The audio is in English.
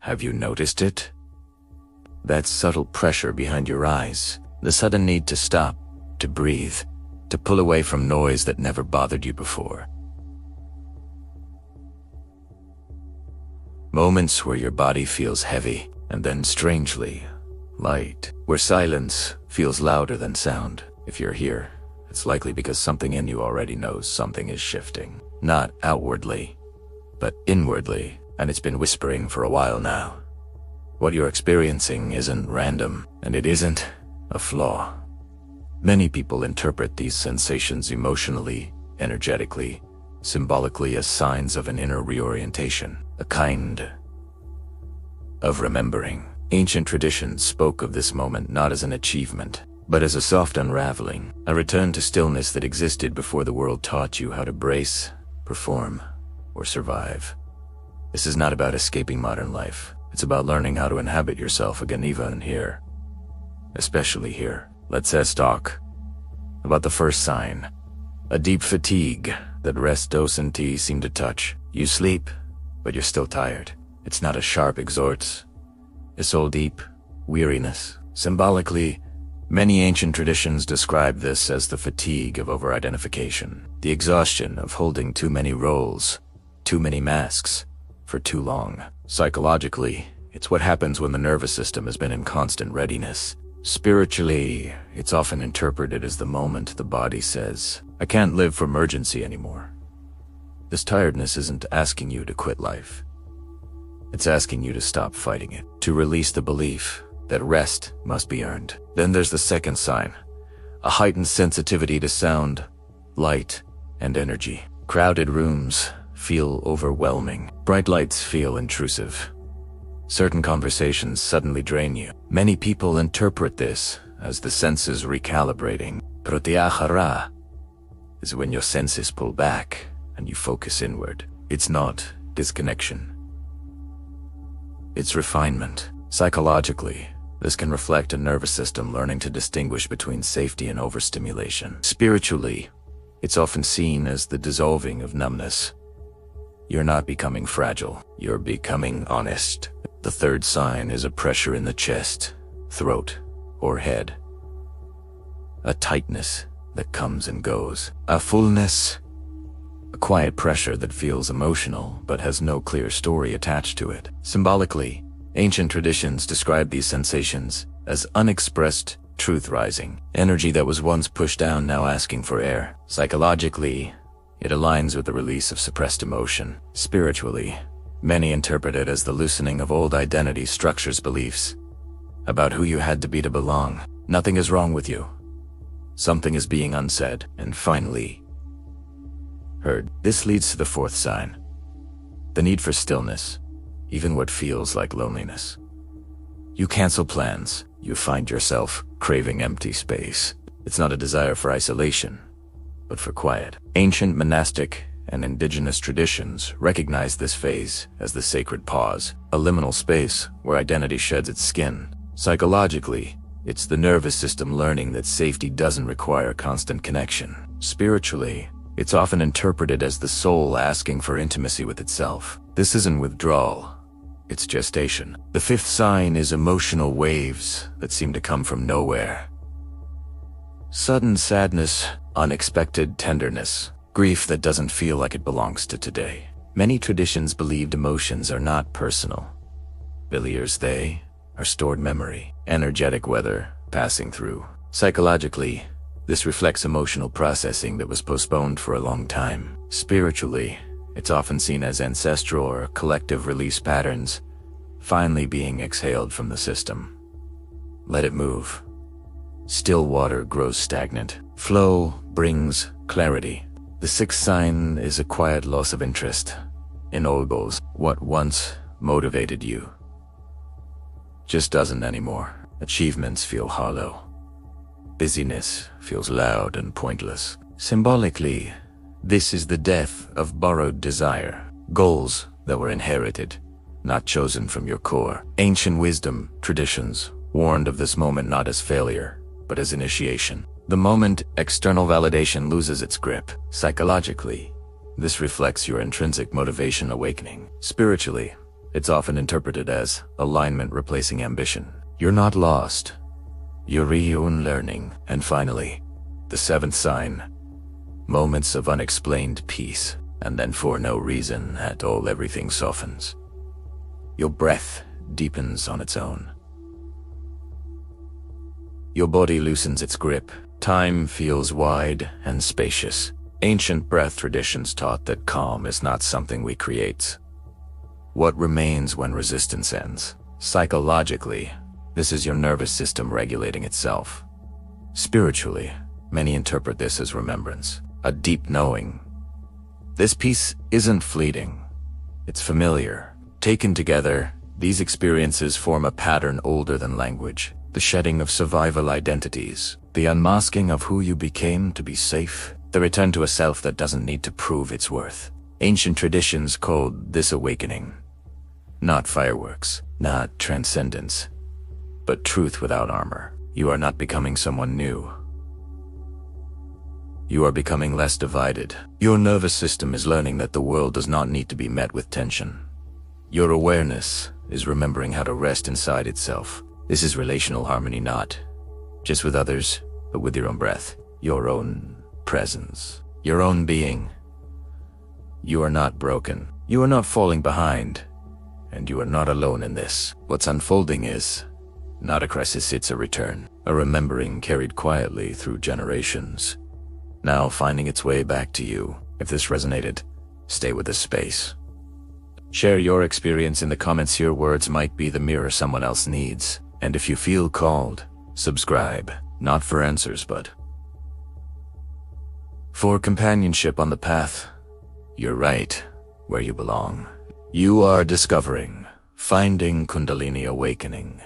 Have you noticed it? That subtle pressure behind your eyes, the sudden need to stop, to breathe, to pull away from noise that never bothered you before. Moments where your body feels heavy, and then strangely light, where silence feels louder than sound. If you're here, it's likely because something in you already knows something is shifting. Not outwardly, but inwardly, and it's been whispering for a while now. What you're experiencing isn't random, and it isn't a flaw. Many people interpret these sensations emotionally, energetically, symbolically as signs of an inner reorientation, a kind of remembering. Ancient traditions spoke of this moment not as an achievement, but as a soft unraveling, a return to stillness that existed before the world taught you how to brace, perform, or survive. This is not about escaping modern life. It's about learning how to inhabit yourself again, even here. Especially here. Let's talk about the first sign. A deep fatigue that rest docenti seem to touch. You sleep, but you're still tired. It's not a sharp exhort. It's all deep weariness. Symbolically, many ancient traditions describe this as the fatigue of over-identification, the exhaustion of holding too many roles, too many masks, for too long. Psychologically, it's what happens when the nervous system has been in constant readiness. Spiritually, it's often interpreted as the moment the body says, I can't live for emergency anymore. This tiredness isn't asking you to quit life. It's asking you to stop fighting it, to release the belief that rest must be earned. Then there's the second sign, a heightened sensitivity to sound, light, and energy. Crowded rooms feel overwhelming. Bright lights feel intrusive. Certain conversations suddenly drain you. Many people interpret this as the senses recalibrating. Pratyahara is when your senses pull back and you focus inward. It's not disconnection. It's refinement. Psychologically, this can reflect a nervous system learning to distinguish between safety and overstimulation. Spiritually, it's often seen as the dissolving of numbness. You're not becoming fragile, you're becoming honest. The third sign is a pressure in the chest, throat, or head. A tightness that comes and goes. A fullness, a quiet pressure that feels emotional but has no clear story attached to it. Symbolically, ancient traditions describe these sensations as unexpressed truth rising, energy that was once pushed down now asking for air. Psychologically, it aligns with the release of suppressed emotion. Spiritually, many interpret it as the loosening of old identity structures, beliefs about who you had to be to belong. Nothing is wrong with you. Something is being unsaid. And finally, heard. This leads to the fourth sign, the need for stillness, even what feels like loneliness. You cancel plans. You find yourself craving empty space. It's not a desire for isolation, but for quiet. Ancient monastic and indigenous traditions recognize this phase as the sacred pause, a liminal space where identity sheds its skin. Psychologically, it's the nervous system learning that safety doesn't require constant connection. Spiritually, it's often interpreted as the soul asking for intimacy with itself. This isn't withdrawal, it's gestation. The fifth sign is emotional waves that seem to come from nowhere. Sudden sadness, unexpected tenderness, grief that doesn't feel like it belongs to today. Many traditions believed emotions are not personal. Villiers, they are stored memory, energetic weather passing through. Psychologically, this reflects emotional processing that was postponed for a long time. Spiritually, it's often seen as ancestral or collective release patterns, finally being exhaled from the system. Let it move. Still water grows stagnant. Flow brings clarity. The sixth sign is a quiet loss of interest in old goals. What once motivated you just doesn't anymore. Achievements feel hollow. Busyness feels loud and pointless. Symbolically, this is the death of borrowed desire, goals that were inherited, not chosen from your core. Ancient wisdom traditions warned of this moment not as failure, but as initiation. The moment external validation loses its grip. Psychologically, this reflects your intrinsic motivation awakening. Spiritually, It's often interpreted as alignment replacing ambition. You're not lost. You're relearning. And finally, the seventh sign. Moments of unexplained peace, and then for no reason at all everything softens. Your breath deepens on its own. Your body loosens its grip. Time feels wide and spacious. Ancient breath traditions taught that calm is not something we create. What remains when resistance ends? Psychologically, this is your nervous system regulating itself. Spiritually, many interpret this as remembrance, a deep knowing. This peace isn't fleeting. It's familiar. Taken together, these experiences form a pattern older than language. The shedding of survival identities, the unmasking of who you became to be safe, the return to a self that doesn't need to prove its worth. Ancient traditions called this awakening. Not fireworks, not transcendence, but truth without armor. You are not becoming someone new. You are becoming less divided. Your nervous system is learning that the world does not need to be met with tension. Your awareness is remembering how to rest inside itself. This is relational harmony, not just with others, but with your own breath, your own presence, your own being. You are not broken. You are not falling behind. And you are not alone in this. What's unfolding is not a crisis, it's a return, a remembering carried quietly through generations, now finding its way back to you. If this resonated, stay with this space. Share your experience in the comments. Your words might be the mirror someone else needs. And if you feel called, subscribe, not for answers, but for companionship on the path. You're right where you belong. You are discovering, finding Kundalini Awakening.